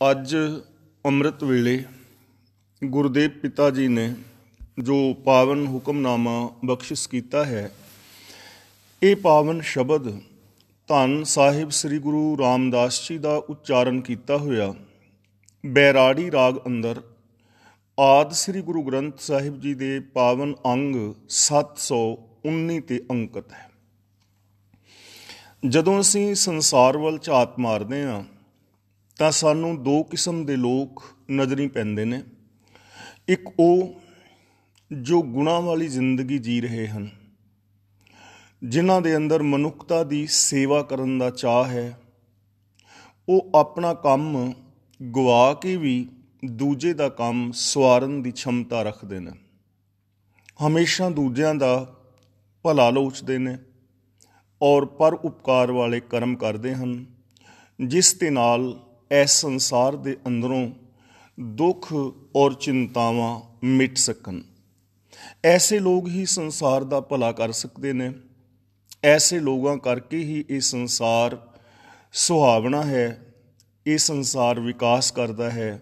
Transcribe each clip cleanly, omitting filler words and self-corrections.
ਅੱਜ ਅੰਮ੍ਰਿਤ ਵੇਲੇ ਗੁਰਦੇਵ ਪਿਤਾ ਜੀ ਨੇ ਜੋ ਪਾਵਨ ਹੁਕਮਨਾਮਾ ਬਖਸ਼ਿਸ਼ ਕੀਤਾ ਹੈ, ਇਹ ਪਾਵਨ ਸ਼ਬਦ ਧੰਨ ਸਾਹਿਬ ਸ੍ਰੀ ਗੁਰੂ ਰਾਮਦਾਸ ਜੀ ਦਾ ਉਚਾਰਨ ਕੀਤਾ ਹੋਇਆ ਬੈਰਾੜੀ ਰਾਗ ਅੰਦਰ ਆਦਿ ਸ੍ਰੀ ਗੁਰੂ ਗ੍ਰੰਥ ਸਾਹਿਬ ਜੀ ਦੇ ਪਾਵਨ ਅੰਗ 719 ਤੇ ਅੰਕਿਤ ਹੈ। ਜਦੋਂ ਅਸੀਂ ਸੰਸਾਰ ਵੱਲ ਝਾਤ ਮਾਰਦੇ ਹਾਂ ਤਾਂ ਸਾਨੂੰ ਦੋ ਕਿਸਮ ਦੇ ਲੋਕ ਨਜ਼ਰੀ ਪੈਂਦੇ ਨੇ। ਇੱਕ ਉਹ ਜੋ ਗੁਣਾਂ ਵਾਲੀ ਜ਼ਿੰਦਗੀ ਜੀ ਰਹੇ ਹਨ, ਜਿਨ੍ਹਾਂ ਦੇ ਅੰਦਰ ਮਨੁੱਖਤਾ ਦੀ ਸੇਵਾ ਕਰਨ ਦਾ ਚਾਅ ਹੈ। ਉਹ ਆਪਣਾ ਕੰਮ ਗਵਾ ਕੇ ਵੀ ਦੂਜੇ ਦਾ ਕੰਮ ਸਵਾਰਨ ਦੀ क्षमता ਰੱਖਦੇ ਨੇ, ਹਮੇਸ਼ਾ ਦੂਜਿਆਂ ਦਾ ਭਲਾ ਲੋਚਦੇ ਨੇ ਔਰ ਪਰ ਉਪਕਾਰ ਵਾਲੇ ਕਰਮ ਕਰਦੇ ਹਨ, ਜਿਸ ਦੇ ਨਾਲ ਇਸ ਸੰਸਾਰ ਦੇ ਅੰਦਰੋਂ ਦੁੱਖ ਔਰ ਚਿੰਤਾਵਾਂ ਮਿਟ ਸਕਣ। ਐਸੇ ਲੋਕ ਹੀ ਸੰਸਾਰ ਦਾ ਭਲਾ ਕਰ ਸਕਦੇ ਨੇ। ਐਸੇ ਲੋਕਾਂ ਕਰਕੇ ਹੀ ਇਹ ਸੰਸਾਰ ਸੁਹਾਵਣਾ ਹੈ, ਇਹ ਸੰਸਾਰ ਵਿਕਾਸ ਕਰਦਾ ਹੈ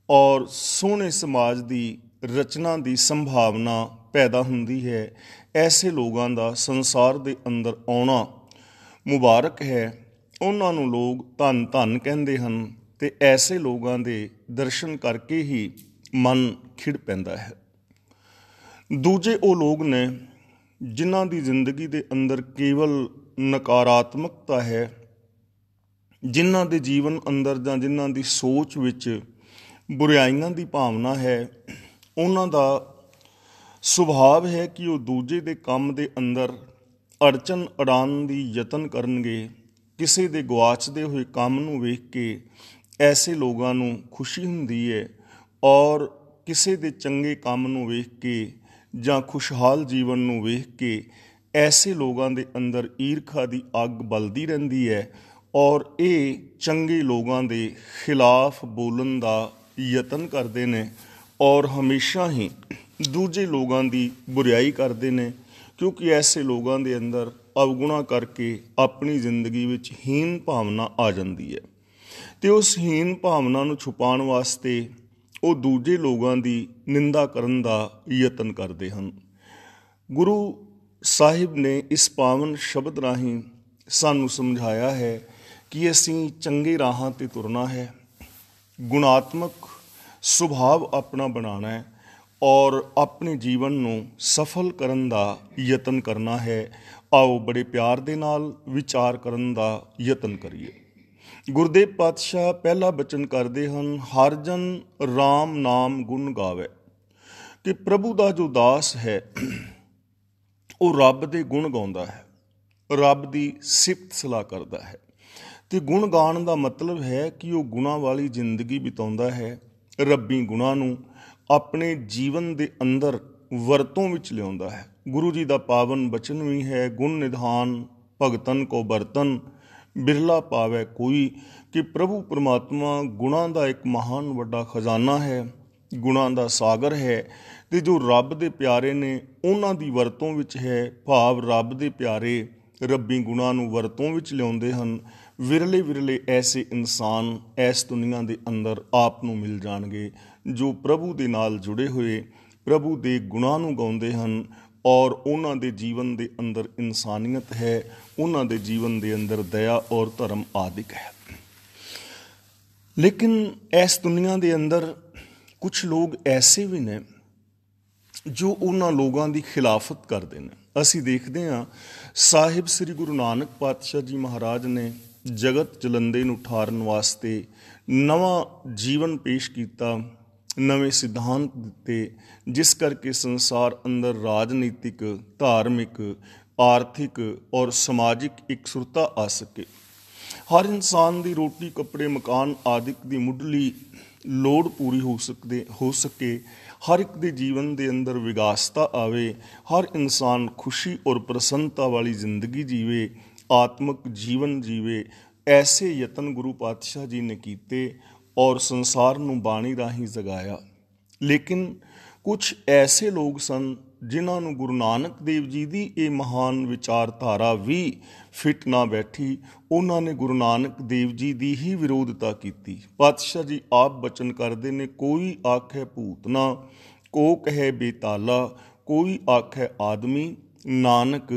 ਔਰ ਸੋਹਣੇ ਸਮਾਜ ਦੀ ਰਚਨਾ ਦੀ ਸੰਭਾਵਨਾ ਪੈਦਾ ਹੁੰਦੀ ਹੈ। ਐਸੇ ਲੋਕਾਂ ਦਾ ਸੰਸਾਰ ਦੇ ਅੰਦਰ ਆਉਣਾ ਮੁਬਾਰਕ ਹੈ। ਉਹਨਾਂ ਨੂੰ ਲੋਕ ਧੰਨ ਧੰਨ ਕਹਿੰਦੇ ਹਨ ਅਤੇ ਐਸੇ ਲੋਕਾਂ ਦੇ ਦਰਸ਼ਨ ਕਰਕੇ ਹੀ ਮਨ ਖਿੜ ਪੈਂਦਾ ਹੈ। ਦੂਜੇ ਉਹ ਲੋਕ ਨੇ ਜਿਨ੍ਹਾਂ ਦੀ ਜ਼ਿੰਦਗੀ ਦੇ ਅੰਦਰ ਕੇਵਲ ਨਕਾਰਾਤਮਕਤਾ ਹੈ, ਜਿਨ੍ਹਾਂ ਦੇ ਜੀਵਨ ਅੰਦਰ ਜਾਂ ਜਿਨ੍ਹਾਂ ਦੀ ਸੋਚ ਵਿੱਚ ਬੁਰਾਈਆਂ ਦੀ ਭਾਵਨਾ ਹੈ। ਉਹਨਾਂ ਦਾ ਸੁਭਾਵ ਹੈ ਕਿ ਉਹ ਦੂਜੇ ਦੇ ਕੰਮ ਦੇ ਅੰਦਰ ਅੜਚਨ ਅੜਾਉਣ ਦੀ ਯਤਨ ਕਰਨਗੇ। ਕਿਸੇ ਦੇ ਗੁਆਚਦੇ ਹੋਏ ਕੰਮ ਨੂੰ ਵੇਖ ਕੇ ਐਸੇ ਲੋਕਾਂ ਨੂੰ ਖੁਸ਼ੀ ਹੁੰਦੀ ਹੈ ਔਰ ਕਿਸੇ ਦੇ ਚੰਗੇ ਕੰਮ ਨੂੰ ਵੇਖ ਕੇ ਜਾਂ ਖੁਸ਼ਹਾਲ ਜੀਵਨ ਨੂੰ ਵੇਖ ਕੇ ਐਸੇ ਲੋਕਾਂ ਦੇ ਅੰਦਰ ਈਰਖਾ ਦੀ ਅੱਗ ਬਲਦੀ ਰਹਿੰਦੀ ਹੈ ਔਰ ਇਹ ਚੰਗੇ ਲੋਕਾਂ ਦੇ ਖਿਲਾਫ ਬੋਲਣ ਦਾ ਯਤਨ ਕਰਦੇ ਨੇ ਔਰ ਹਮੇਸ਼ਾ ਹੀ ਦੂਜੇ ਲੋਕਾਂ ਦੀ ਬੁਰਾਈ ਕਰਦੇ ਨੇ, ਕਿਉਂਕਿ ਐਸੇ ਲੋਕਾਂ ਦੇ ਅੰਦਰ ਅਵਗੁਣਾ ਕਰਕੇ ਆਪਣੀ ਜ਼ਿੰਦਗੀ ਵਿੱਚ ਹੀਨ ਭਾਵਨਾ ਆ ਜਾਂਦੀ ਹੈ ਅਤੇ ਉਸ ਹੀਨ ਭਾਵਨਾ ਨੂੰ ਛੁਪਾਉਣ ਵਾਸਤੇ ਉਹ ਦੂਜੇ ਲੋਕਾਂ ਦੀ ਨਿੰਦਾ ਕਰਨ ਦਾ ਯਤਨ ਕਰਦੇ ਹਨ। ਗੁਰੂ ਸਾਹਿਬ ਨੇ ਇਸ ਪਾਵਨ ਸ਼ਬਦ ਰਾਹੀਂ ਸਾਨੂੰ ਸਮਝਾਇਆ ਹੈ ਕਿ ਅਸੀਂ ਚੰਗੇ ਰਾਹਾਂ 'ਤੇ ਤੁਰਨਾ ਹੈ, ਗੁਣਾਤਮਕ ਸੁਭਾਵ ਆਪਣਾ ਬਣਾਉਣਾ ਹੈ ਔਰ ਆਪਣੇ ਜੀਵਨ ਨੂੰ ਸਫਲ ਕਰਨ ਦਾ ਯਤਨ ਕਰਨਾ ਹੈ। ਆਓ ਬੜੇ ਪਿਆਰ ਦੇ ਨਾਲ ਵਿਚਾਰ ਕਰਨ ਦਾ ਯਤਨ ਕਰੀਏ। ਗੁਰਦੇਵ ਪਾਤਸ਼ਾਹ ਪਹਿਲਾ ਬਚਨ ਕਰਦੇ ਹਨ, ਹਰ ਜਨ ਰਾਮ ਨਾਮ ਗੁਣ ਗਾਵੇ, ਕਿ ਪ੍ਰਭੂ ਦਾ ਜੋ ਦਾਸ ਹੈ ਉਹ ਰੱਬ ਦੇ ਗੁਣ ਗਾਉਂਦਾ ਹੈ, ਰੱਬ ਦੀ ਸਿਫਤ ਸਲਾਹ ਕਰਦਾ ਹੈ। ਅਤੇ ਗੁਣ ਗਾਉਣ ਦਾ ਮਤਲਬ ਹੈ ਕਿ ਉਹ ਗੁਣਾਂ ਵਾਲੀ ਜ਼ਿੰਦਗੀ ਬਿਤਾਉਂਦਾ ਹੈ, ਰੱਬੀ ਗੁਣਾਂ ਨੂੰ ਆਪਣੇ ਜੀਵਨ ਦੇ ਅੰਦਰ ਵਰਤੋਂ ਵਿੱਚ ਲਿਆਉਂਦਾ ਹੈ। ਗੁਰੂ ਜੀ ਦਾ ਪਾਵਨ ਬਚਨ ਵੀ ਹੈ, ਗੁਣ ਨਿਧਾਨ ਭਗਤਨ ਕੋ ਬਰਤਨ ਬਿਰਲਾ ਪਾਵੇ ਕੋਈ, ਕਿ ਪ੍ਰਭੂ ਪਰਮਾਤਮਾ ਗੁਣਾਂ ਦਾ ਇੱਕ ਮਹਾਨ ਵੱਡਾ ਖਜ਼ਾਨਾ ਹੈ, ਗੁਣਾਂ ਦਾ ਸਾਗਰ ਹੈ ਅਤੇ ਜੋ ਰੱਬ ਦੇ ਪਿਆਰੇ ਨੇ ਉਹਨਾਂ ਦੀ ਵਰਤੋਂ ਵਿੱਚ ਹੈ। ਭਾਵ ਰੱਬ ਦੇ ਪਿਆਰੇ ਰੱਬੀ ਗੁਣਾਂ ਨੂੰ ਵਰਤੋਂ ਵਿੱਚ ਲਿਆਉਂਦੇ ਹਨ। ਵਿਰਲੇ ਵਿਰਲੇ ਐਸੇ ਇਨਸਾਨ ਇਸ ਦੁਨੀਆ ਦੇ ਅੰਦਰ ਆਪ ਨੂੰ ਮਿਲ ਜਾਣਗੇ ਜੋ ਪ੍ਰਭੂ ਦੇ ਨਾਲ ਜੁੜੇ ਹੋਏ ਪ੍ਰਭੂ ਦੇ ਗੁਣਾਂ ਨੂੰ ਗਾਉਂਦੇ ਹਨ ਔਰ ਉਹਨਾਂ ਦੇ ਜੀਵਨ ਦੇ ਅੰਦਰ ਇਨਸਾਨੀਅਤ ਹੈ, ਉਹਨਾਂ ਦੇ ਜੀਵਨ ਦੇ ਅੰਦਰ ਦਇਆ ਔਰ ਧਰਮ ਆਦਿਕ ਹੈ। ਲੇਕਿਨ ਇਸ ਦੁਨੀਆ ਦੇ ਅੰਦਰ ਕੁਛ ਲੋਕ ਐਸੇ ਵੀ ਨੇ ਜੋ ਉਹਨਾਂ ਲੋਕਾਂ ਦੀ ਖਿਲਾਫਤ ਕਰਦੇ ਨੇ। ਅਸੀਂ ਦੇਖਦੇ ਹਾਂ ਸਾਹਿਬ ਸ੍ਰੀ ਗੁਰੂ ਨਾਨਕ ਪਾਤਸ਼ਾਹ ਜੀ ਮਹਾਰਾਜ ਨੇ ਜਗਤ ਜਲੰਦੇ ਨੂੰ ਠਾਰਨ ਵਾਸਤੇ ਨਵਾਂ ਜੀਵਨ ਪੇਸ਼ ਕੀਤਾ, ਨਵੇਂ ਸਿਧਾਂਤ ਦਿੱਤੇ, ਜਿਸ ਕਰਕੇ ਸੰਸਾਰ ਅੰਦਰ ਰਾਜਨੀਤਿਕ, ਧਾਰਮਿਕ, ਆਰਥਿਕ ਔਰ ਸਮਾਜਿਕ ਇਕਸੁਰਤਾ ਆ ਸਕੇ। ਹਰ ਇਨਸਾਨ ਦੀ ਰੋਟੀ ਕੱਪੜੇ ਮਕਾਨ ਆਦਿਕ ਦੀ ਮੁੱਢਲੀ ਲੋੜ ਪੂਰੀ ਹੋ ਸਕੇ, ਹਰ ਇੱਕ ਦੇ ਜੀਵਨ ਦੇ ਅੰਦਰ ਵਿਗਾਸਤਾ ਆਵੇ, ਹਰ ਇਨਸਾਨ ਖੁਸ਼ੀ ਔਰ ਪ੍ਰਸੰਨਤਾ ਵਾਲੀ ਜ਼ਿੰਦਗੀ ਜੀਵੇ, ਆਤਮਿਕ ਜੀਵਨ ਜੀਵੇ। ਐਸੇ ਯਤਨ ਗੁਰੂ ਪਾਤਸ਼ਾਹ ਜੀ ਨੇ ਕੀਤੇ ਔਰ ਸੰਸਾਰ ਨੂੰ ਬਾਣੀ ਰਾਹੀਂ ਜਗਾਇਆ। ਲੇਕਿਨ ਕੁਛ ਐਸੇ ਲੋਕ ਸਨ ਜਿਨ੍ਹਾਂ ਨੂੰ ਗੁਰੂ ਨਾਨਕ ਦੇਵ ਜੀ ਦੀ ਇਹ ਮਹਾਨ ਵਿਚਾਰਧਾਰਾ ਵੀ ਫਿੱਟ ਨਾ ਬੈਠੀ, ਉਹਨਾਂ ਨੇ ਗੁਰੂ ਨਾਨਕ ਦੇਵ ਜੀ ਦੀ ਹੀ ਵਿਰੋਧਤਾ ਕੀਤੀ। ਪਾਤਸ਼ਾਹ ਜੀ ਆਪ ਬਚਨ ਕਰਦੇ ਨੇ, ਕੋਈ ਆਖੇ ਭੂਤ ਨਾ, ਕੋ ਕਹੇ ਬੇਤਾਲਾ, ਕੋਈ ਆਖੇ ਆਦਮੀ, ਨਾਨਕ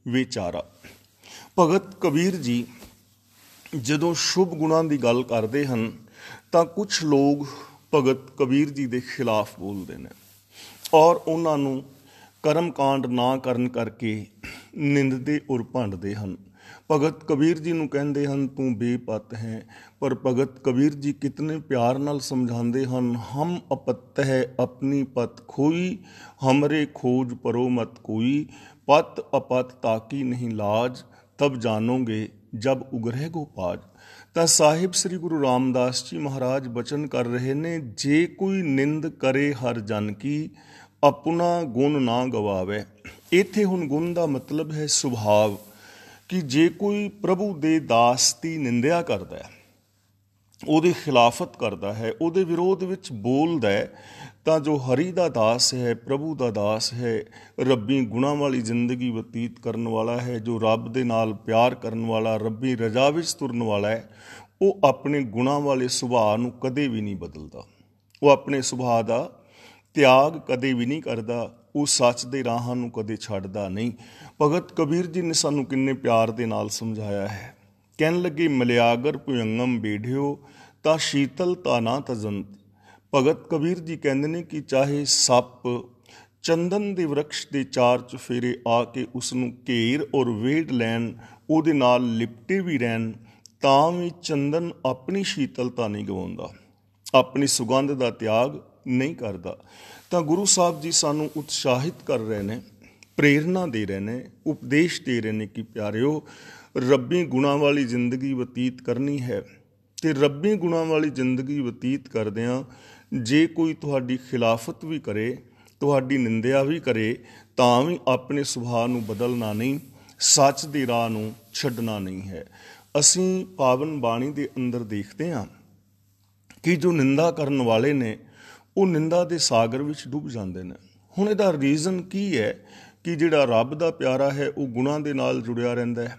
ਵਿਚਾਰਾ। ਭਗਤ ਕਬੀਰ ਜੀ ਜਦੋਂ ਸ਼ੁਭ ਗੁਣਾਂ ਦੀ ਗੱਲ ਕਰਦੇ ਹਨ ਤਾਂ ਕੁਛ ਲੋਕ ਭਗਤ ਕਬੀਰ ਜੀ ਦੇ ਖਿਲਾਫ ਬੋਲਦੇ ਨੇ ਔਰ ਉਹਨਾਂ ਨੂੰ ਕਰਮ ਕਾਂਡ ਨਾ ਕਰਨ ਕਰਕੇ ਨਿੰਦਦੇ ਔਰ ਭੰਡਦੇ ਹਨ। ਭਗਤ ਕਬੀਰ ਜੀ ਨੂੰ ਕਹਿੰਦੇ ਹਨ ਤੂੰ ਬੇਪਤ ਹੈ, ਪਰ ਭਗਤ ਕਬੀਰ ਜੀ ਕਿਤਨੇ ਪਿਆਰ ਨਾਲ ਸਮਝਾਉਂਦੇ ਹਨ, ਹਮ ਅਪਤ ਹੈ ਆਪਣੀ ਪਤ ਖੋਈ, ਹਮਰੇ ਖੋਜ ਪਰੋ ਮਤ ਕੋਈ, ਪਤ ਅਪਤ ਤਾਕੀ ਨਹੀਂ ਲਾਜ, ਤਬ ਜਾਨੋਗੇ ਜਬ ਉਗਰੇ ਗੋਪਾਜ। ਤਾਂ ਸਾਹਿਬ ਸ੍ਰੀ ਗੁਰੂ ਰਾਮਦਾਸ ਜੀ ਮਹਾਰਾਜ ਬਚਨ ਕਰ ਰਹੇ ਨੇ, ਜੇ ਕੋਈ ਨਿੰਦ ਕਰੇ ਹਰ ਜਨ ਕੀ, ਆਪਣਾ ਗੁਣ ਨਾ ਗਵਾਵੇ। ਇੱਥੇ ਹੁਣ ਗੁਣ ਦਾ ਮਤਲਬ ਹੈ ਸੁਭਾਵ, ਕਿ ਜੇ ਕੋਈ ਪ੍ਰਭੂ ਦੇ ਦਾਸ ਦੀ ਨਿੰਦਿਆ ਕਰਦਾ ਹੈ, ਉਹਦੀ ਖਿਲਾਫਤ ਕਰਦਾ ਹੈ, ਉਹਦੇ ਵਿਰੋਧ ਵਿੱਚ ਬੋਲਦਾ ਹੈ, ਤਾਂ ਜੋ ਹਰੀ ਦਾ ਦਾਸ ਹੈ, ਪ੍ਰਭੂ ਦਾ ਦਾਸ ਹੈ, ਰੱਬੀ ਗੁਣਾਂ ਵਾਲੀ ਜ਼ਿੰਦਗੀ ਬਤੀਤ ਕਰਨ ਵਾਲਾ ਹੈ, ਜੋ ਰੱਬ ਦੇ ਨਾਲ ਪਿਆਰ ਕਰਨ ਵਾਲਾ, ਰੱਬੀ ਰਜ਼ਾ ਵਿੱਚ ਤੁਰਨ ਵਾਲਾ ਹੈ, ਉਹ ਆਪਣੇ ਗੁਣਾਂ ਵਾਲੇ ਸੁਭਾਅ ਨੂੰ ਕਦੇ ਵੀ ਨਹੀਂ ਬਦਲਦਾ। ਉਹ ਆਪਣੇ ਸੁਭਾਅ ਦਾ ਤਿਆਗ ਕਦੇ ਵੀ ਨਹੀਂ ਕਰਦਾ, ਉਹ ਸੱਚ ਦੇ ਰਾਹਾਂ ਨੂੰ ਕਦੇ ਛੱਡਦਾ ਨਹੀਂ। ਭਗਤ ਕਬੀਰ ਜੀ ਨੇ ਸਾਨੂੰ ਕਿੰਨੇ ਪਿਆਰ ਦੇ ਨਾਲ ਸਮਝਾਇਆ ਹੈ। ਕਹਿਣ ਲੱਗੇ, ਮਲਿਆਗਰ ਭੁਯੰਗਮ ਬੇਢਿਓ, ਤਾਂ ਸ਼ੀਤਲਤਾ ਨਾ ਤਜੰਤ। ਭਗਤ ਕਬੀਰ ਜੀ ਕਹਿੰਦੇ ਨੇ ਕਿ ਚਾਹੇ ਸੱਪ ਚੰਦਨ ਦੇ ਵਰਕਸ਼ ਦੇ ਚਾਰ ਚੁਫੇਰੇ ਆ ਕੇ ਉਸ ਨੂੰ ਘੇਰ ਔਰ ਵੇਢ ਲੈਣ, ਉਹਦੇ ਨਾਲ ਲਿਪਟੇ ਵੀ ਰਹਿਣ, ਤਾਂ ਵੀ ਚੰਦਨ ਆਪਣੀ ਸ਼ੀਤਲਤਾ ਨਹੀਂ ਗਵਾਉਂਦਾ, ਆਪਣੀ ਸੁਗੰਧ ਦਾ ਤਿਆਗ ਨਹੀਂ ਕਰਦਾ। ਤਾਂ ਗੁਰੂ ਸਾਹਿਬ ਜੀ ਸਾਨੂੰ ਉਤਸ਼ਾਹਿਤ ਕਰ ਰਹੇ ਨੇ, ਪ੍ਰੇਰਨਾ ਦੇ ਰਹੇ ਨੇ, ਉਪਦੇਸ਼ ਦੇ ਰਹੇ ਨੇ ਕਿ ਪਿਆਰਿਓ, ਰੱਬੀ ਗੁਣਾਂ ਵਾਲੀ ਜ਼ਿੰਦਗੀ ਬਤੀਤ ਕਰਨੀ ਹੈ। ਅਤੇ ਰੱਬੀ ਗੁਣਾਂ ਵਾਲੀ ਜ਼ਿੰਦਗੀ ਬਤੀਤ ਕਰਦਿਆਂ ਜੇ ਕੋਈ ਤੁਹਾਡੀ ਖਿਲਾਫਤ ਵੀ ਕਰੇ, ਤੁਹਾਡੀ ਨਿੰਦਿਆ ਵੀ ਕਰੇ, ਤਾਂ ਵੀ ਆਪਣੇ ਸੁਭਾਅ ਨੂੰ ਬਦਲਣਾ ਨਹੀਂ, ਸੱਚ ਦੀ ਰਾਹ ਨੂੰ ਛੱਡਣਾ ਨਹੀਂ ਹੈ। ਅਸੀਂ ਪਾਵਨ ਬਾਣੀ ਦੇ ਅੰਦਰ ਦੇਖਦੇ ਹਾਂ ਕਿ ਜੋ ਨਿੰਦਾ ਕਰਨ ਵਾਲੇ ਨੇ ਉਹ ਨਿੰਦਾ ਦੇ ਸਾਗਰ ਵਿੱਚ ਡੁੱਬ ਜਾਂਦੇ ਨੇ। ਹੁਣ ਇਹਦਾ ਰੀਜ਼ਨ ਕੀ ਹੈ ਕਿ ਜਿਹੜਾ ਰੱਬ ਦਾ ਪਿਆਰਾ ਹੈ ਉਹ ਗੁਣਾਂ ਦੇ ਨਾਲ ਜੁੜਿਆ ਰਹਿੰਦਾ ਹੈ,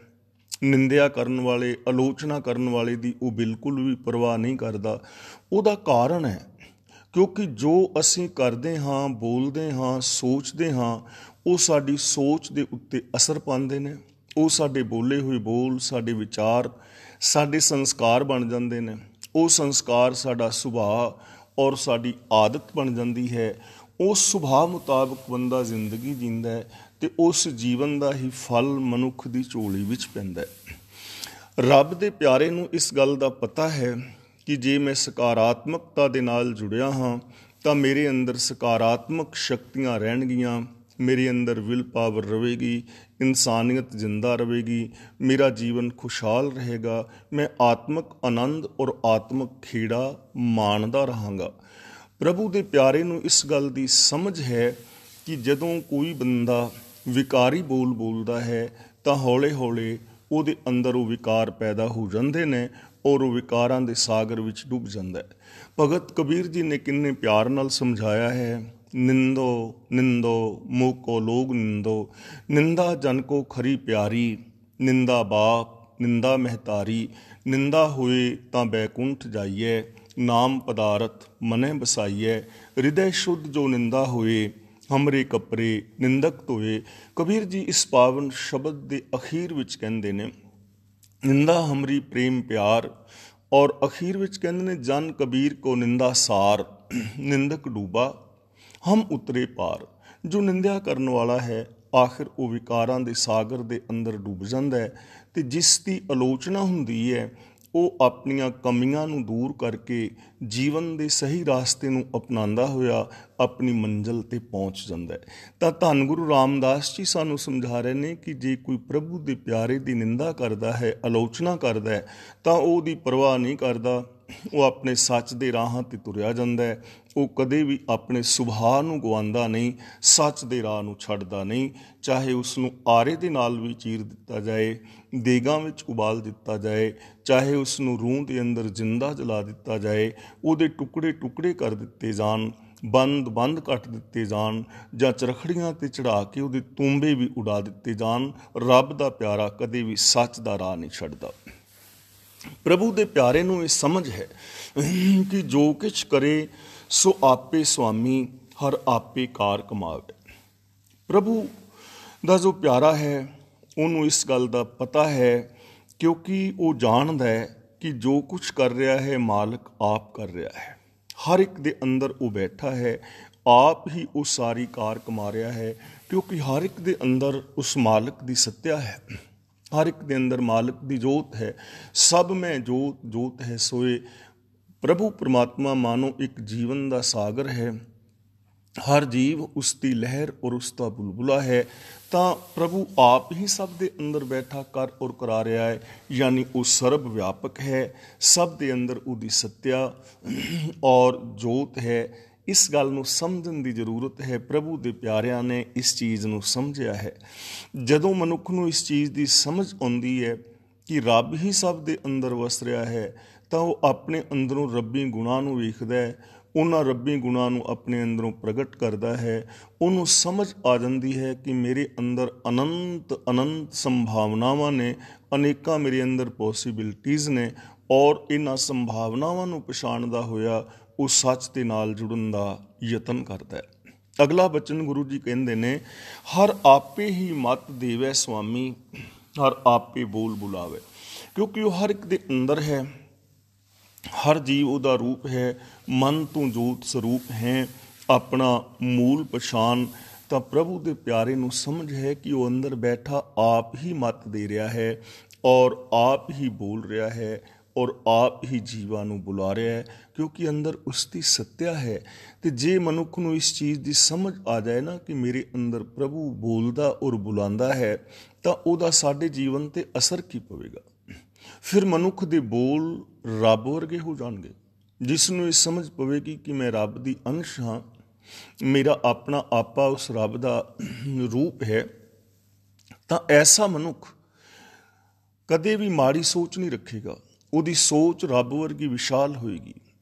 ਨਿੰਦਿਆ ਕਰਨ ਵਾਲੇ, ਆਲੋਚਨਾ ਕਰਨ ਵਾਲੇ ਦੀ ਉਹ ਬਿਲਕੁਲ ਵੀ ਪਰਵਾਹ ਨਹੀਂ ਕਰਦਾ। ਉਹਦਾ ਕਾਰਨ ਹੈ ਕਿਉਂਕਿ ਜੋ ਅਸੀਂ ਕਰਦੇ ਹਾਂ, ਬੋਲਦੇ ਹਾਂ, ਸੋਚਦੇ ਹਾਂ, ਉਹ ਸਾਡੀ ਸੋਚ ਦੇ ਉੱਤੇ ਅਸਰ ਪਾਉਂਦੇ ਨੇ। ਉਹ ਸਾਡੇ ਬੋਲੇ ਹੋਏ ਬੋਲ, ਸਾਡੇ ਵਿਚਾਰ, ਸਾਡੇ ਸੰਸਕਾਰ ਬਣ ਜਾਂਦੇ ਨੇ। ਉਹ ਸੰਸਕਾਰ ਸਾਡਾ ਸੁਭਾਅ ਔਰ ਸਾਡੀ ਆਦਤ ਬਣ ਜਾਂਦੀ ਹੈ। ਉਸ ਸੁਭਾਅ ਮੁਤਾਬਕ ਬੰਦਾ ਜ਼ਿੰਦਗੀ ਜੀਂਦਾ ਹੈ ਅਤੇ ਉਸ ਜੀਵਨ ਦਾ ਹੀ ਫਲ ਮਨੁੱਖ ਦੀ ਝੋਲੀ ਵਿੱਚ ਪੈਂਦਾ ਹੈ। ਰੱਬ ਦੇ ਪਿਆਰੇ ਨੂੰ ਇਸ ਗੱਲ ਦਾ ਪਤਾ ਹੈ ਕਿ ਜੇ ਮੈਂ ਸਕਾਰਾਤਮਕਤਾ ਦੇ ਨਾਲ ਜੁੜਿਆ ਹਾਂ ਤਾਂ ਮੇਰੇ ਅੰਦਰ ਸਕਾਰਾਤਮਕ ਸ਼ਕਤੀਆਂ ਰਹਿਣਗੀਆਂ, ਮੇਰੇ ਅੰਦਰ ਵਿਲ ਪਾਵਰ ਰਹੇਗੀ, ਇਨਸਾਨੀਅਤ ਜ਼ਿੰਦਾ ਰਹੇਗੀ, ਮੇਰਾ ਜੀਵਨ ਖੁਸ਼ਹਾਲ ਰਹੇਗਾ, ਮੈਂ ਆਤਮਿਕ ਆਨੰਦ ਔਰ ਆਤਮਿਕ ਖੇੜਾ ਮਾਣਦਾ ਰਹਾਂਗਾ। ਪ੍ਰਭੂ ਦੇ ਪਿਆਰੇ ਨੂੰ ਇਸ ਗੱਲ ਦੀ ਸਮਝ ਹੈ ਕਿ ਜਦੋਂ ਕੋਈ ਬੰਦਾ ਵਿਕਾਰੀ ਬੋਲ ਬੋਲਦਾ ਹੈ ਤਾਂ ਹੌਲੇ ਹੌਲੇ ਉਹਦੇ ਅੰਦਰ ਉਹ ਵਿਕਾਰ ਪੈਦਾ ਹੋ ਜਾਂਦੇ ਨੇ ਔਰ ਉਹ ਵਿਕਾਰਾਂ ਦੇ ਸਾਗਰ ਵਿੱਚ ਡੁੱਬ ਜਾਂਦਾ ਹੈ। ਭਗਤ ਕਬੀਰ ਜੀ ਨੇ ਕਿੰਨੇ ਪਿਆਰ ਨਾਲ ਸਮਝਾਇਆ ਹੈ, ਨਿੰਦੋ ਨਿੰਦੋ ਮੋਕੋ ਲੋਗ ਨਿੰਦੋ, ਨਿੰਦਾ ਜਨ ਕੋ ਖਰੀ ਪਿਆਰੀ, ਨਿੰਦਾ ਬਾਪ ਨਿੰਦਾ ਮਹਿਤਾਰੀ, ਨਿੰਦਾ ਹੋਏ ਤਾਂ ਬੈਕੁੰਠ ਜਾਈਏ, ਨਾਮ ਪਦਾਰਥ ਮਨੇ ਬਸਾਈਏ, ਹਿਰਦੈ ਸ਼ੁੱਧ ਜੋ ਨਿੰਦਾ ਹੋਏ, ਹਮਰੇ ਕੱਪੜੇ ਨਿੰਦਕ ਧੋਏ। ਕਬੀਰ ਜੀ ਇਸ ਪਾਵਨ ਸ਼ਬਦ ਦੇ ਅਖੀਰ ਵਿੱਚ ਕਹਿੰਦੇ ਨੇ, ਨਿੰਦਾ ਹਮਰੀ ਪ੍ਰੇਮ ਪਿਆਰ, ਔਰ ਅਖੀਰ ਵਿੱਚ ਕਹਿੰਦੇ ਨੇ, ਜਨ ਕਬੀਰ ਕੋ ਨਿੰਦਾ ਸਾਰ, ਨਿੰਦਕ ਡੂਬਾ ਹਮ ਉਤਰੇ ਪਾਰ। ਜੋ ਨਿੰਦਿਆ ਕਰਨ ਵਾਲਾ ਹੈ ਆਖਿਰ ਉਹ ਵਿਕਾਰਾਂ ਦੇ ਸਾਗਰ ਦੇ ਅੰਦਰ ਡੁੱਬ ਜਾਂਦਾ ਹੈ ਅਤੇ ਜਿਸ ਦੀ ਆਲੋਚਨਾ ਹੁੰਦੀ ਹੈ ਉਹ ਆਪਣੀਆਂ ਕਮੀਆਂ ਨੂੰ ਦੂਰ ਕਰਕੇ ਜੀਵਨ ਦੇ ਸਹੀ ਰਾਸਤੇ ਨੂੰ ਅਪਣਾਉਂਦਾ ਹੋਇਆ ਆਪਣੀ ਮੰਜ਼ਿਲ 'ਤੇ ਪਹੁੰਚ ਜਾਂਦਾ ਹੈ। ਤਾਂ ਧੰਨ ਗੁਰੂ ਰਾਮਦਾਸ ਜੀ ਸਾਨੂੰ ਸਮਝਾ ਰਹੇ ਨੇ ਕਿ ਜੇ ਕੋਈ ਪ੍ਰਭੂ ਦੇ ਪਿਆਰੇ ਦੀ ਨਿੰਦਾ ਕਰਦਾ ਹੈ, ਆਲੋਚਨਾ ਕਰਦਾ ਹੈ, ਤਾਂ ਉਹਦੀ ਪਰਵਾਹ ਨਹੀਂ ਕਰਦਾ, ਉਹ ਆਪਣੇ ਸੱਚ ਦੇ ਰਾਹਾਂ 'ਤੇ ਤੁਰਿਆ ਜਾਂਦਾ ਹੈ। ਉਹ ਕਦੇ ਵੀ ਆਪਣੇ ਸੁਭਾਅ ਨੂੰ ਗਵਾਉਂਦਾ ਨਹੀਂ, ਸੱਚ ਦੇ ਰਾਹ ਨੂੰ ਛੱਡਦਾ ਨਹੀਂ। ਚਾਹੇ ਉਸ ਨੂੰ ਆਰੇ ਦੇ ਨਾਲ ਵੀ ਚੀਰ ਦਿੱਤਾ ਜਾਏ, ਦੇਗਾਂ ਵਿੱਚ ਉਬਾਲ ਦਿੱਤਾ ਜਾਏ, ਚਾਹੇ ਉਸ ਨੂੰ ਰੂਹ ਦੇ ਅੰਦਰ ਜਿੰਦਾ ਜਲਾ ਦਿੱਤਾ ਜਾਏ, ਉਹਦੇ ਟੁਕੜੇ ਟੁਕੜੇ ਕਰ ਦਿੱਤੇ ਜਾਣ, ਬੰਦ ਕੱਟ ਦਿੱਤੇ ਜਾਣ ਜਾਂ ਚਰਖੜੀਆਂ ਤੇ ਚੜਾ ਕੇ ਉਹਦੇ ਤੂੰਬੇ ਵੀ ਉਡਾ ਦਿੱਤੇ ਜਾਣ, ਰੱਬ ਦਾ ਪਿਆਰਾ ਕਦੇ ਵੀ ਸੱਚ ਦਾ ਰਾਹ ਨਹੀਂ ਛੱਡਦਾ। ਪ੍ਰਭੂ ਦੇ ਪਿਆਰੇ ਨੂੰ ਇਹ ਸਮਝ ਹੈ ਕਿ ਜੋ ਕੁਛ ਕਰੇ ਸੋ ਆਪੇ ਸੁਆਮੀ, ਹਰ ਆਪੇ ਕਾਰ ਕਮਾਵੇ। ਪ੍ਰਭੂ ਦਾ ਜੋ ਪਿਆਰਾ ਹੈ ਉਹਨੂੰ ਇਸ ਗੱਲ ਦਾ ਪਤਾ ਹੈ, ਕਿਉਂਕਿ ਉਹ ਜਾਣਦਾ ਹੈ ਕਿ ਜੋ ਕੁਛ ਕਰ ਰਿਹਾ ਹੈ ਮਾਲਕ ਆਪ ਕਰ ਰਿਹਾ ਹੈ। ਹਰ ਇੱਕ ਦੇ ਅੰਦਰ ਉਹ ਬੈਠਾ ਹੈ, ਆਪ ਹੀ ਉਹ ਸਾਰੀ ਕਾਰ ਕਮਾ ਰਿਹਾ ਹੈ, ਕਿਉਂਕਿ ਹਰ ਇੱਕ ਦੇ ਅੰਦਰ ਉਸ ਮਾਲਕ ਦੀ ਸੱਤਿਆ ਹੈ। ਹਰ ਇੱਕ ਦੇ ਅੰਦਰ ਮਾਲਕ ਦੀ ਜੋਤ ਹੈ। ਸਭ ਮੈਂ ਜੋਤ ਹੈ ਸੋਏ। ਪ੍ਰਭੂ ਪਰਮਾਤਮਾ ਮਾਨੋ ਇੱਕ ਜੀਵਨ ਦਾ ਸਾਗਰ ਹੈ, ਹਰ ਜੀਵ ਉਸ ਦੀ ਲਹਿਰ ਔਰ ਉਸ ਦਾ ਬੁਲਬੁਲਾ ਹੈ। ਤਾਂ ਪ੍ਰਭੂ ਆਪ ਹੀ ਸਭ ਦੇ ਅੰਦਰ ਬੈਠਾ ਕਰ ਔਰ ਕਰਾ ਰਿਹਾ ਹੈ, ਯਾਨੀ ਉਹ ਸਰਬ ਵਿਆਪਕ ਹੈ। ਸਭ ਦੇ ਅੰਦਰ ਉਹਦੀ ਸੱਤਿਆ ਔਰ ਜੋਤ ਹੈ। ਇਸ ਗੱਲ ਨੂੰ ਸਮਝਣ ਦੀ ਜ਼ਰੂਰਤ ਹੈ। ਪ੍ਰਭੂ ਦੇ ਪਿਆਰਿਆਂ ਨੇ ਇਸ ਚੀਜ਼ ਨੂੰ ਸਮਝਿਆ ਹੈ। ਜਦੋਂ ਮਨੁੱਖ ਨੂੰ ਇਸ ਚੀਜ਼ ਦੀ ਸਮਝ ਆਉਂਦੀ ਹੈ ਕਿ ਰੱਬ ਹੀ ਸਭ ਦੇ ਅੰਦਰ ਵਸ ਰਿਹਾ ਹੈ, ਤਾਂ ਉਹ ਆਪਣੇ ਅੰਦਰੋਂ ਰੱਬੀ ਗੁਣਾਂ ਨੂੰ ਵੇਖਦਾ ਹੈ, ਉਹਨਾਂ ਰੱਬੀ ਗੁਣਾਂ ਨੂੰ ਆਪਣੇ ਅੰਦਰੋਂ ਪ੍ਰਗਟ ਕਰਦਾ ਹੈ। ਉਹਨੂੰ ਸਮਝ ਆ ਜਾਂਦੀ ਹੈ ਕਿ ਮੇਰੇ ਅੰਦਰ ਅਨੰਤ ਸੰਭਾਵਨਾਵਾਂ ਨੇ, ਅਨੇਕਾਂ ਮੇਰੇ ਅੰਦਰ ਪੋਸੀਬਿਲਿਟੀਜ਼ ਨੇ, ਔਰ ਇਹਨਾਂ ਸੰਭਾਵਨਾਵਾਂ ਨੂੰ ਪਛਾਣਦਾ ਹੋਇਆ ਉਹ ਸੱਚ ਦੇ ਨਾਲ ਜੁੜਨ ਦਾ ਯਤਨ ਕਰਦਾ ਹੈ। ਅਗਲਾ ਬਚਨ ਗੁਰੂ ਜੀ ਕਹਿੰਦੇ ਨੇ, ਹਰ ਆਪੇ ਹੀ ਮਤ ਦੇਵੈ ਸੁਆਮੀ, ਹਰ ਆਪੇ ਬੋਲ ਬੁਲਾਵੇ। ਕਿਉਂਕਿ ਉਹ ਹਰ ਇੱਕ ਦੇ ਅੰਦਰ ਹੈ, ਹਰ ਜੀਵ ਉਹਦਾ ਰੂਪ ਹੈ। ਮਨ ਤੂੰ ਜੋਤ ਸਰੂਪ ਹੈ, ਆਪਣਾ ਮੂਲ ਪਛਾਣ। ਤਾਂ ਪ੍ਰਭੂ ਦੇ ਪਿਆਰੇ ਨੂੰ ਸਮਝ ਹੈ ਕਿ ਉਹ ਅੰਦਰ ਬੈਠਾ ਆਪ ਹੀ ਮਤ ਦੇ ਰਿਹਾ ਹੈ, ਔਰ ਆਪ ਹੀ ਬੋਲ ਰਿਹਾ ਹੈ, ਔਰ ਆਪ ਹੀ ਜੀਵਾਂ ਨੂੰ ਬੁਲਾ ਰਿਹਾ ਹੈ, ਕਿਉਂਕਿ ਅੰਦਰ ਉਸ ਦੀ ਸੱਤਿਆ ਹੈ। ਅਤੇ ਜੇ ਮਨੁੱਖ ਨੂੰ ਇਸ ਚੀਜ਼ ਦੀ ਸਮਝ ਆ ਜਾਏ ਨਾ ਕਿ ਮੇਰੇ ਅੰਦਰ ਪ੍ਰਭੂ ਬੋਲਦਾ ਔਰ ਬੁਲਾਉਂਦਾ ਹੈ, ਤਾਂ ਉਹਦਾ ਸਾਡੇ ਜੀਵਨ 'ਤੇ ਅਸਰ ਕੀ ਪਵੇਗਾ। ਫਿਰ ਮਨੁੱਖ ਦੇ ਬੋਲ ਰੱਬ ਵਰਗੇ ਹੋ ਜਾਣਗੇ। ਜਿਸ ਨੂੰ ਇਹ ਸਮਝ ਪਵੇਗੀ ਕਿ ਮੈਂ ਰੱਬ ਦੀ ਅੰਸ਼ ਹਾਂ, ਮੇਰਾ ਆਪਣਾ ਆਪਾ ਉਸ ਰੱਬ ਦਾ ਰੂਪ ਹੈ, ਤਾਂ ਐਸਾ ਮਨੁੱਖ ਕਦੇ ਵੀ ਮਾੜੀ ਸੋਚ ਨਹੀਂ ਰੱਖੇਗਾ। ਉਹਦੀ ਸੋਚ ਰੱਬ ਵਰਗੀ ਵਿਸ਼ਾਲ ਹੋਏਗੀ,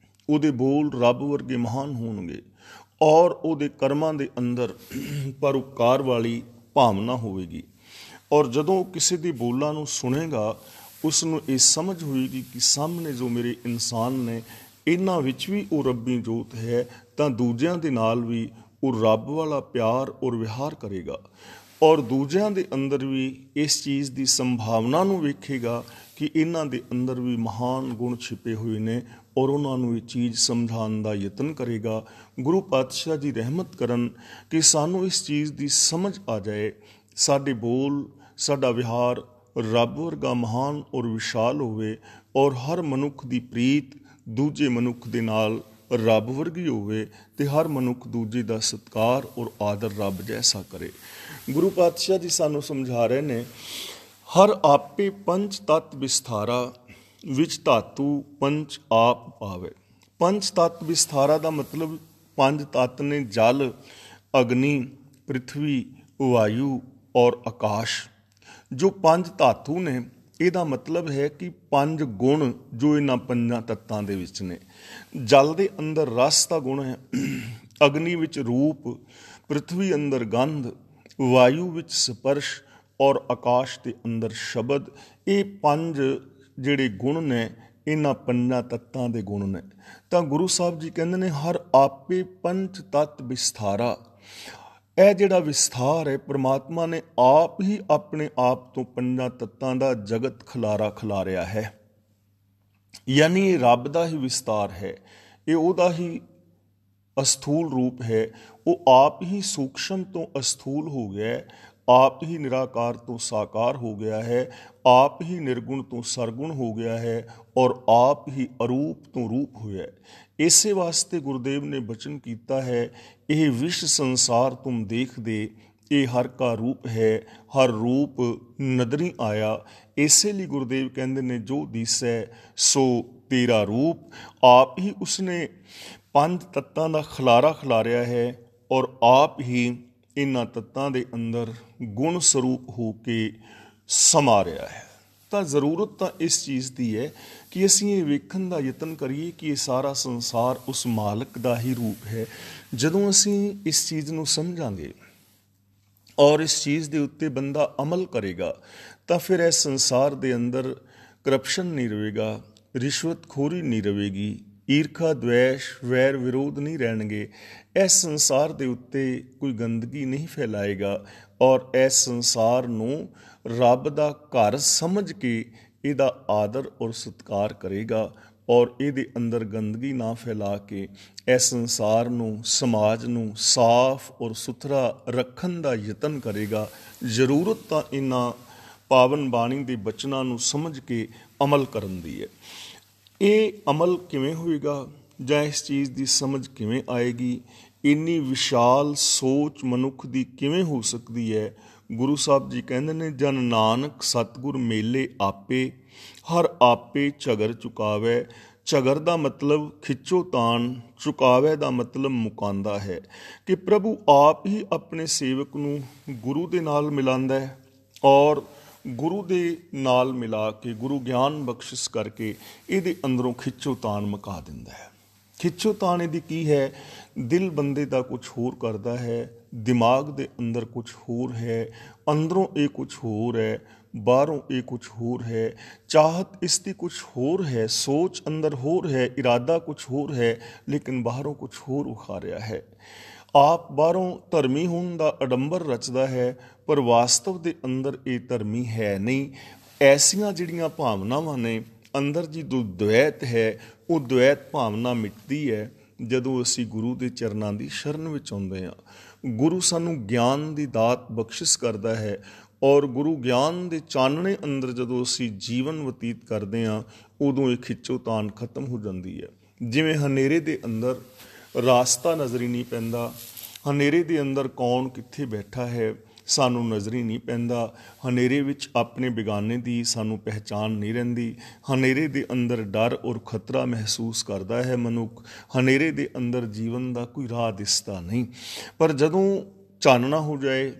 ਉਹਦੇ ਬੋਲ ਰੱਬ ਵਰਗੇ ਮਹਾਨ ਹੋਣਗੇ, ਔਰ ਉਹਦੇ ਕਰਮਾਂ ਦੇ ਅੰਦਰ ਪਰਉਪਕਾਰ ਵਾਲੀ ਭਾਵਨਾ ਹੋਵੇਗੀ। ਔਰ ਜਦੋਂ ਕਿਸੇ ਦੇ ਬੋਲਾਂ ਨੂੰ ਸੁਣੇਗਾ, ਉਸ ਨੂੰ ਇਹ ਸਮਝ ਹੋਏਗੀ ਕਿ ਸਾਹਮਣੇ ਜੋ ਮੇਰੇ ਇਨਸਾਨ ਨੇ, ਇਹਨਾਂ ਵਿੱਚ ਵੀ ਉਹ ਰੱਬੀ ਜੋਤ ਹੈ, ਤਾਂ ਦੂਜਿਆਂ ਦੇ ਨਾਲ ਵੀ ਉਹ ਰੱਬ ਵਾਲਾ ਪਿਆਰ ਔਰ ਵਿਹਾਰ ਕਰੇਗਾ, ਔਰ ਦੂਜਿਆਂ ਦੇ ਅੰਦਰ ਵੀ ਇਸ ਚੀਜ਼ ਦੀ ਸੰਭਾਵਨਾ ਨੂੰ ਵੇਖੇਗਾ ਕਿ ਇਹਨਾਂ ਦੇ ਅੰਦਰ ਵੀ ਮਹਾਨ ਗੁਣ ਛਿਪੇ ਹੋਏ ਨੇ, ਔਰ ਉਹਨਾਂ ਨੂੰ ਇਹ ਚੀਜ਼ ਸਮਝਾਉਣ ਦਾ ਯਤਨ ਕਰੇਗਾ। ਗੁਰੂ ਪਾਤਸ਼ਾਹ ਜੀ ਰਹਿਮਤ ਕਰਨ ਕਿ ਸਾਨੂੰ ਇਸ ਚੀਜ਼ ਦੀ ਸਮਝ ਆ ਜਾਏ, ਸਾਡੇ ਬੋਲ, ਸਾਡਾ ਵਿਹਾਰ ਰੱਬ ਵਰਗਾ ਮਹਾਨ ਔਰ ਵਿਸ਼ਾਲ ਹੋਵੇ, ਔਰ ਹਰ ਮਨੁੱਖ ਦੀ ਪ੍ਰੀਤ ਦੂਜੇ ਮਨੁੱਖ ਦੇ ਨਾਲ ਰੱਬ ਵਰਗੀ ਹੋਵੇ, ਅਤੇ ਹਰ ਮਨੁੱਖ ਦੂਜੇ ਦਾ ਸਤਿਕਾਰ ਔਰ ਆਦਰ ਰੱਬ ਜੈਸਾ ਕਰੇ। ਗੁਰੂ ਪਾਤਸ਼ਾਹ ਜੀ ਸਾਨੂੰ ਸਮਝਾ ਰਹੇ ਨੇ, ਹਰ ਆਪੇ ਪੰਚ ਤਤ ਵਿਸਥਾਰਾ, ਵਿੱਚ ਧਾਤੂ ਪੰਚ ਆਪ ਪਾਵੇ। ਪੰਚ ਤਤ ਵਿਸਥਾਰਾ ਦਾ ਮਤਲਬ ਪੰਜ ਤੱਤ ਨੇ, ਜਲ, ਅਗਨੀ, ਪ੍ਰਿਥਵੀ, ਵਾਯੂ ਔਰ ਆਕਾਸ਼। ਜੋ ਪੰਜ ਧਾਤੂ ਨੇ, ਇਹਦਾ ਮਤਲਬ ਹੈ ਕਿ ਪੰਜ ਗੁਣ ਜੋ ਇਹਨਾਂ ਪੰਜਾਂ ਤੱਤਾਂ ਦੇ ਵਿੱਚ ਨੇ। ਜਲ ਦੇ ਅੰਦਰ ਰਸ ਦਾ ਗੁਣ ਹੈ, ਅਗਨੀ ਵਿੱਚ ਰੂਪ, ਪ੍ਰਿਥਵੀ ਅੰਦਰ ਗੰਧ, ਵਾਯੂ ਵਿੱਚ ਸਪਰਸ਼ ਔਰ ਆਕਾਸ਼ ਦੇ ਅੰਦਰ ਸ਼ਬਦ। ਇਹ ਪੰਜ ਜਿਹੜੇ ਗੁਣ ਨੇ, ਇਹਨਾਂ ਪੰਜਾਂ ਤੱਤਾਂ ਦੇ ਗੁਣ ਨੇ। ਤਾਂ ਗੁਰੂ ਸਾਹਿਬ ਜੀ ਕਹਿੰਦੇ ਨੇ, ਹਰ ਆਪੇ ਪੰਚ ਤੱਤ ਵਿਸਥਾਰਾ। ਇਹ ਜਿਹੜਾ ਵਿਸਥਾਰ ਹੈ, ਪ੍ਰਮਾਤਮਾ ਨੇ ਆਪ ਹੀ ਆਪਣੇ ਆਪ ਤੋਂ ਪੰਜਾਂ ਤੱਤਾਂ ਦਾ ਜਗਤ ਖਿਲਾਰਿਆ ਹੈ। ਯਾਨੀ ਇਹ ਰੱਬ ਦਾ ਹੀ ਵਿਸਤਾਰ ਹੈ, ਇਹ ਉਹਦਾ ਹੀ ਅਸਥੂਲ ਰੂਪ ਹੈ। ਉਹ ਆਪ ਹੀ ਸੂਖਸ਼ਮ ਤੋਂ ਅਸਥੂਲ ਹੋ ਗਿਆ ਹੈ, ਆਪ ਹੀ ਨਿਰਾਕਾਰ ਤੋਂ ਸਾਕਾਰ ਹੋ ਗਿਆ ਹੈ, ਆਪ ਹੀ ਨਿਰਗੁਣ ਤੋਂ ਸਰਗੁਣ ਹੋ ਗਿਆ ਹੈ, ਔਰ ਆਪ ਹੀ ਅਰੂਪ ਤੋਂ ਰੂਪ ਹੋਇਆ ਹੈ। ਇਸੇ ਵਾਸਤੇ ਗੁਰਦੇਵ ਨੇ ਬਚਨ ਕੀਤਾ ਹੈ, ਇਹ ਵਿਸ਼ ਸੰਸਾਰ ਤੁਮ ਦੇਖਦੇ, ਇਹ ਹਰ ਕਾ ਰੂਪ ਹੈ, ਹਰ ਰੂਪ ਨਦਰੀ ਆਇਆ। ਇਸੇ ਲਈ ਗੁਰਦੇਵ ਕਹਿੰਦੇ ਨੇ, ਜੋ ਦੀਸੈ ਸੋ ਤੇਰਾ ਰੂਪ। ਆਪ ਹੀ ਉਸਨੇ ਪੰਜ ਤੱਤਾਂ ਦਾ ਖਿਲਾਰਿਆ ਹੈ, ਔਰ ਆਪ ਹੀ ਇਹਨਾਂ ਤੱਤਾਂ ਦੇ ਅੰਦਰ ਗੁਣ ਸਰੂਪ ਹੋ ਕੇ ਸਮਾ ਰਿਹਾ ਹੈ। ਤਾਂ ਜ਼ਰੂਰਤ ਤਾਂ ਇਸ ਚੀਜ਼ ਦੀ ਹੈ ਕਿ ਅਸੀਂ ਇਹ ਵੇਖਣ ਦਾ ਯਤਨ ਕਰੀਏ ਕਿ ਇਹ ਸਾਰਾ ਸੰਸਾਰ ਉਸ ਮਾਲਕ ਦਾ ਹੀ ਰੂਪ ਹੈ। ਜਦੋਂ ਅਸੀਂ ਇਸ ਚੀਜ਼ ਨੂੰ ਸਮਝਾਂਗੇ ਔਰ ਇਸ ਚੀਜ਼ ਦੇ ਉੱਤੇ ਬੰਦਾ ਅਮਲ ਕਰੇਗਾ ਤਾਂ ਫਿਰ ਇਸ ਸੰਸਾਰ ਦੇ ਅੰਦਰ ਕਰਪਸ਼ਨ ਨਹੀਂ ਰਹੇਗਾ, ਰਿਸ਼ਵਤਖੋਰੀ ਨਹੀਂ ਰਹੇਗੀ, ਈਰਖਾ ਦਵੈਸ਼ ਵੈਰ ਵਿਰੋਧ ਨਹੀਂ ਰਹਿਣਗੇ। ਇਸ ਸੰਸਾਰ ਦੇ ਉੱਤੇ ਕੋਈ ਗੰਦਗੀ ਨਹੀਂ ਫੈਲਾਏਗਾ ਔਰ ਇਸ ਸੰਸਾਰ ਨੂੰ ਰੱਬ ਦਾ ਘਰ ਸਮਝ ਕੇ ਇਹਦਾ ਆਦਰ ਔਰ ਸਤਿਕਾਰ ਕਰੇਗਾ ਔਰ ਇਹਦੇ ਅੰਦਰ ਗੰਦਗੀ ਨਾ ਫੈਲਾ ਕੇ ਇਸ ਸੰਸਾਰ ਨੂੰ, ਸਮਾਜ ਨੂੰ ਸਾਫ਼ ਔਰ ਸੁਥਰਾ ਰੱਖਣ ਦਾ ਯਤਨ ਕਰੇਗਾ। ਜ਼ਰੂਰਤ ਤਾਂ ਇਹਨਾਂ ਪਾਵਨ ਬਾਣੀ ਦੇ ਬਚਨਾਂ ਨੂੰ ਸਮਝ ਕੇ ਅਮਲ ਕਰਨ ਦੀ ਹੈ। ਇਹ ਅਮਲ ਕਿਵੇਂ ਹੋਏਗਾ ਜਾਂ ਇਸ ਚੀਜ਼ ਦੀ ਸਮਝ ਕਿਵੇਂ ਆਏਗੀ, ਇੰਨੀ ਵਿਸ਼ਾਲ ਸੋਚ ਮਨੁੱਖ ਦੀ ਕਿਵੇਂ ਹੋ ਸਕਦੀ ਹੈ। ਗੁਰੂ ਸਾਹਿਬ ਜੀ ਕਹਿੰਦੇ ਨੇ, ਜਨ ਨਾਨਕ ਸਤਿਗੁਰ ਮੇਲੇ ਆਪੇ, ਹਰ ਆਪੇ ਝਗਰ ਚੁਕਾਵੇ। ਝਗਰ ਦਾ ਮਤਲਬ ਖਿੱਚੋ ਤਾਣ, ਚੁਕਾਵੇ ਦਾ ਮਤਲਬ ਮੁਕਾਉਂਦਾ ਹੈ ਕਿ ਪ੍ਰਭੂ ਆਪ ਹੀ ਆਪਣੇ ਸੇਵਕ ਨੂੰ ਗੁਰੂ ਦੇ ਨਾਲ ਮਿਲਾਉਂਦਾ ਹੈ ਔਰ ਗੁਰੂ ਦੇ ਨਾਲ ਮਿਲਾ ਕੇ ਗੁਰੂ ਗਿਆਨ ਬਖਸ਼ਿਸ਼ ਕਰਕੇ ਇਹਦੇ ਅੰਦਰੋਂ ਖਿੱਚੋ ਤਾਣ ਮੁਕਾ ਦਿੰਦਾ ਹੈ। ਖਿੱਚੋ ਤਾਣ ਇਹਦੀ ਕੀ ਹੈ? ਦਿਲ ਬੰਦੇ ਦਾ ਕੁਝ ਹੋਰ ਕਰਦਾ ਹੈ, ਦਿਮਾਗ ਦੇ ਅੰਦਰ ਕੁਝ ਹੋਰ ਹੈ, ਅੰਦਰੋਂ ਇਹ ਕੁਝ ਹੋਰ ਹੈ, ਬਾਹਰੋਂ ਇਹ ਕੁਝ ਹੋਰ ਹੈ, ਚਾਹਤ ਇਸ ਦੀ ਕੁਝ ਹੋਰ ਹੈ, ਸੋਚ ਅੰਦਰ ਹੋਰ ਹੈ, ਇਰਾਦਾ ਕੁਝ ਹੋਰ ਹੈ, ਲੇਕਿਨ ਬਾਹਰੋਂ ਕੁਝ ਹੋਰ ਉਖਾ ਰਿਹਾ ਹੈ। ਆਪ ਬਾਹਰੋਂ ਧਰਮੀ ਹੋਣ ਦਾ ਅਡੰਬਰ ਰਚਦਾ ਹੈ ਪਰ ਵਾਸਤਵ ਦੇ ਅੰਦਰ ਇਹ ਧਰਮੀ ਹੈ ਨਹੀਂ। ਐਸੀਆਂ ਜਿਹੜੀਆਂ ਭਾਵਨਾਵਾਂ ਨੇ ਅੰਦਰ ਜੀ ਜੋ ਦਵੈਤ ਹੈ, ਉਹ ਦਵੈਤ ਭਾਵਨਾ ਮਿਟਦੀ ਹੈ ਜਦੋਂ ਅਸੀਂ ਗੁਰੂ ਦੇ ਚਰਨਾਂ ਦੀ ਸ਼ਰਨ ਵਿੱਚ ਆਉਂਦੇ ਹਾਂ। ਗੁਰੂ ਸਾਨੂੰ ਗਿਆਨ ਦੀ ਦਾਤ ਬਖਸ਼ਿਸ਼ ਕਰਦਾ ਹੈ ਔਰ ਗੁਰੂ ਗਿਆਨ ਦੇ ਚਾਨਣੇ ਅੰਦਰ ਜਦੋਂ ਅਸੀਂ ਜੀਵਨ ਬਤੀਤ ਕਰਦੇ ਹਾਂ ਉਦੋਂ ਇਹ ਖਿੱਚੋ ਤਾਣ ਖਤਮ ਹੋ ਜਾਂਦੀ ਹੈ। ਜਿਵੇਂ ਹਨੇਰੇ ਦੇ ਅੰਦਰ ਰਾਸਤਾ ਨਜ਼ਰ ਹੀ ਨਹੀਂ ਪੈਂਦਾ, ਹਨੇਰੇ ਦੇ ਅੰਦਰ ਕੌਣ ਕਿੱਥੇ ਬੈਠਾ ਹੈ ਸਾਨੂੰ ਨਜ਼ਰ ਹੀ ਨਹੀਂ ਪੈਂਦਾ, ਹਨੇਰੇ ਵਿੱਚ ਆਪਣੇ ਬਿਗਾਨੇ ਦੀ ਸਾਨੂੰ ਪਹਿਚਾਣ ਨਹੀਂ ਰਹਿੰਦੀ, ਹਨੇਰੇ ਦੇ ਅੰਦਰ ਡਰ ਔਰ ਖਤਰਾ ਮਹਿਸੂਸ ਕਰਦਾ ਹੈ ਮਨੁੱਖ, ਹਨੇਰੇ ਦੇ ਅੰਦਰ ਜੀਵਨ ਦਾ ਕੋਈ ਰਾਹ ਦਿਸਦਾ ਨਹੀਂ। ਪਰ ਜਦੋਂ ਚਾਨਣਾ ਹੋ ਜਾਏ,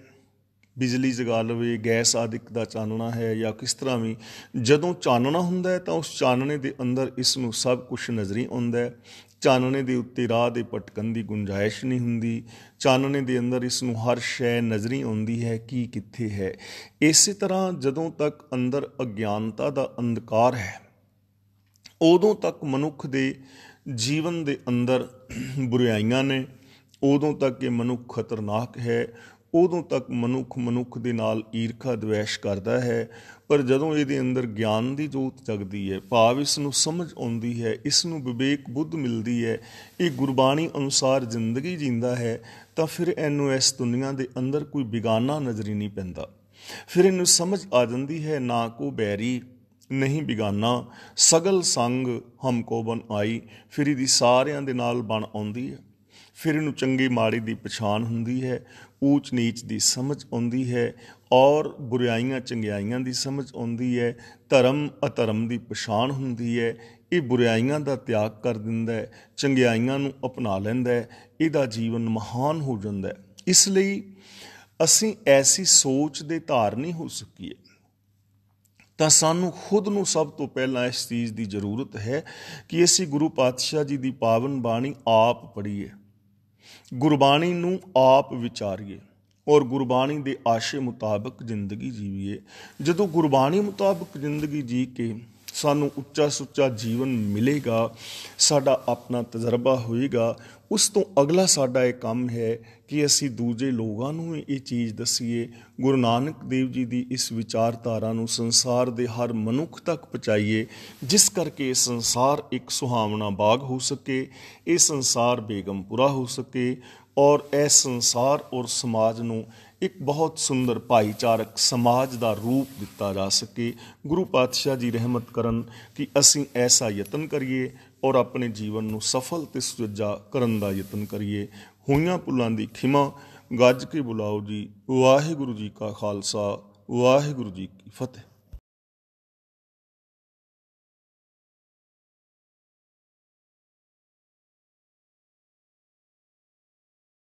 ਬਿਜਲੀ ਜਗਾ ਲਵੇ, ਗੈਸ ਆਦਿਕ ਦਾ ਚਾਨਣਾ ਹੈ ਜਾਂ ਕਿਸ ਤਰ੍ਹਾਂ ਵੀ, ਜਦੋਂ ਚਾਨਣਾ ਹੁੰਦਾ ਹੈ ਤਾਂ ਉਸ ਚਾਨਣੇ ਦੇ ਅੰਦਰ ਇਸ ਨੂੰ ਸਭ ਕੁਝ ਨਜ਼ਰੀ ਆਉਂਦਾ ਹੈ। ਚਾਨਣੇ ਦੇ ਉੱਤੇ ਰਾਹ ਦੇ ਭਟਕਣ ਦੀ ਗੁੰਜਾਇਸ਼ ਨਹੀਂ ਹੁੰਦੀ, ਚਾਨਣੇ ਦੇ ਅੰਦਰ ਇਸ ਨੂੰ ਹਰ ਸ਼ੈ ਨਜ਼ਰੀ ਆਉਂਦੀ ਹੈ ਕੀ ਕਿੱਥੇ ਹੈ। ਇਸੇ ਤਰ੍ਹਾਂ ਜਦੋਂ ਤੱਕ ਅੰਦਰ ਅਗਿਆਨਤਾ ਦਾ ਅੰਧਕਾਰ ਹੈ ਉਦੋਂ ਤੱਕ ਮਨੁੱਖ ਦੇ ਜੀਵਨ ਦੇ ਅੰਦਰ ਬੁਰਾਈਆਂ ਨੇ, ਉਦੋਂ ਤੱਕ ਇਹ ਮਨੁੱਖ ਖਤਰਨਾਕ ਹੈ, ਉਦੋਂ ਤੱਕ ਮਨੁੱਖ ਦੇ ਨਾਲ ਈਰਖਾ ਦਵੈਸ਼ ਕਰਦਾ ਹੈ। ਪਰ ਜਦੋਂ ਇਹਦੇ ਅੰਦਰ ਗਿਆਨ ਦੀ ਜੋਤ ਜਗਦੀ ਹੈ, ਭਾਵ ਇਸ ਨੂੰ ਸਮਝ ਆਉਂਦੀ ਹੈ, ਇਸ ਨੂੰ ਵਿਵੇਕ ਬੁੱਧ ਮਿਲਦੀ ਹੈ, ਇਹ ਗੁਰਬਾਣੀ ਅਨੁਸਾਰ ਜ਼ਿੰਦਗੀ ਜੀਂਦਾ ਹੈ, ਤਾਂ ਫਿਰ ਇਹਨੂੰ ਇਸ ਦੁਨੀਆ ਦੇ ਅੰਦਰ ਕੋਈ ਬਿਗਾਨਾ ਨਜ਼ਰ ਹੀ ਨਹੀਂ ਪੈਂਦਾ। ਫਿਰ ਇਹਨੂੰ ਸਮਝ ਆ ਜਾਂਦੀ ਹੈ ਨਾ ਕੋ ਬੈਰੀ ਨਹੀਂ ਬਿਗਾਨਾ, ਸਗਲ ਸੰਗ ਹਮ ਕੋ ਬਨ ਆਈ। ਫਿਰ ਇਹਦੀ ਸਾਰਿਆਂ ਦੇ ਨਾਲ ਬਣ ਆਉਂਦੀ ਹੈ। ਫਿਰ ਇਹਨੂੰ ਚੰਗੀ ਮਾੜੀ ਦੀ ਪਛਾਣ ਹੁੰਦੀ ਹੈ, ਊਚ ਨੀਚ ਦੀ ਸਮਝ ਆਉਂਦੀ ਹੈ ਔਰ ਬੁਰਾਈਆਂ ਚੰਗਿਆਈਆਂ ਦੀ ਸਮਝ ਆਉਂਦੀ ਹੈ, ਧਰਮ ਅਧਰਮ ਦੀ ਪਛਾਣ ਹੁੰਦੀ ਹੈ। ਇਹ ਬੁਰਾਈਆਂ ਦਾ ਤਿਆਗ ਕਰ ਦਿੰਦਾ ਹੈ, ਚੰਗਿਆਈਆਂ ਨੂੰ ਅਪਣਾ ਲੈਂਦਾ ਹੈ, ਇਹਦਾ ਜੀਵਨ ਮਹਾਨ ਹੋ ਜਾਂਦਾ ਹੈ। ਇਸ ਲਈ ਅਸੀਂ ਐਸੀ ਸੋਚ ਦੇ ਧਾਰਨੀ ਹੋ ਸਕੀਏ ਤਾਂ ਸਾਨੂੰ ਖੁਦ ਨੂੰ ਸਭ ਤੋਂ ਪਹਿਲਾਂ ਇਸ ਚੀਜ਼ ਦੀ ਜ਼ਰੂਰਤ ਹੈ ਕਿ ਅਸੀਂ ਗੁਰੂ ਪਾਤਸ਼ਾਹ ਜੀ ਦੀ ਪਾਵਨ ਬਾਣੀ ਆਪ ਪੜ੍ਹੀਏ, ਗੁਰਬਾਣੀ ਨੂੰ ਆਪ ਵਿਚਾਰੀਏ ਔਰ ਗੁਰਬਾਣੀ ਦੇ ਆਸ਼ੇ ਮੁਤਾਬਕ ਜ਼ਿੰਦਗੀ ਜੀਵੀਏ। ਜਦੋਂ ਗੁਰਬਾਣੀ ਮੁਤਾਬਕ ਜ਼ਿੰਦਗੀ ਜੀ ਕੇ ਸਾਨੂੰ ਉੱਚਾ ਸੁੱਚਾ ਜੀਵਨ ਮਿਲੇਗਾ, ਸਾਡਾ ਆਪਣਾ ਤਜਰਬਾ ਹੋਏਗਾ, ਉਸ ਤੋਂ ਅਗਲਾ ਸਾਡਾ ਇਹ ਕੰਮ ਹੈ ਕਿ ਅਸੀਂ ਦੂਜੇ ਲੋਕਾਂ ਨੂੰ ਇਹ ਚੀਜ਼ ਦੱਸੀਏ, ਗੁਰੂ ਨਾਨਕ ਦੇਵ ਜੀ ਦੀ ਇਸ ਵਿਚਾਰਧਾਰਾ ਨੂੰ ਸੰਸਾਰ ਦੇ ਹਰ ਮਨੁੱਖ ਤੱਕ ਪਹੁੰਚਾਈਏ, ਜਿਸ ਕਰਕੇ ਇਹ ਸੰਸਾਰ ਇੱਕ ਸੁਹਾਵਣਾ ਬਾਗ ਹੋ ਸਕੇ, ਇਹ ਸੰਸਾਰ ਬੇਗਮਪੁਰਾ ਹੋ ਸਕੇ ਔਰ ਇਹ ਸੰਸਾਰ ਔਰ ਸਮਾਜ ਨੂੰ ਇੱਕ ਬਹੁਤ ਸੁੰਦਰ ਭਾਈਚਾਰਕ ਸਮਾਜ ਦਾ ਰੂਪ ਦਿੱਤਾ ਜਾ ਸਕੇ। ਗੁਰੂ ਪਾਤਸ਼ਾਹ ਜੀ ਰਹਿਮਤ ਕਰਨ ਕਿ ਅਸੀਂ ਐਸਾ ਯਤਨ ਕਰੀਏ ਔਰ ਆਪਣੇ ਜੀਵਨ ਨੂੰ ਸਫਲ ਤੇ ਸੁਚੱਜਾ ਕਰਨ ਦਾ ਯਤਨ ਕਰੀਏ। ਹੋਈਆਂ ਭੁੱਲਾਂ ਦੀ ਖਿਮਾ, ਗੱਜ ਕੇ ਬੁਲਾਓ ਜੀ। ਵਾਹਿਗੁਰੂ ਜੀ ਕਾ ਖਾਲਸਾ, ਵਾਹਿਗੁਰੂ ਜੀ ਕੀ ਫਤਿਹ।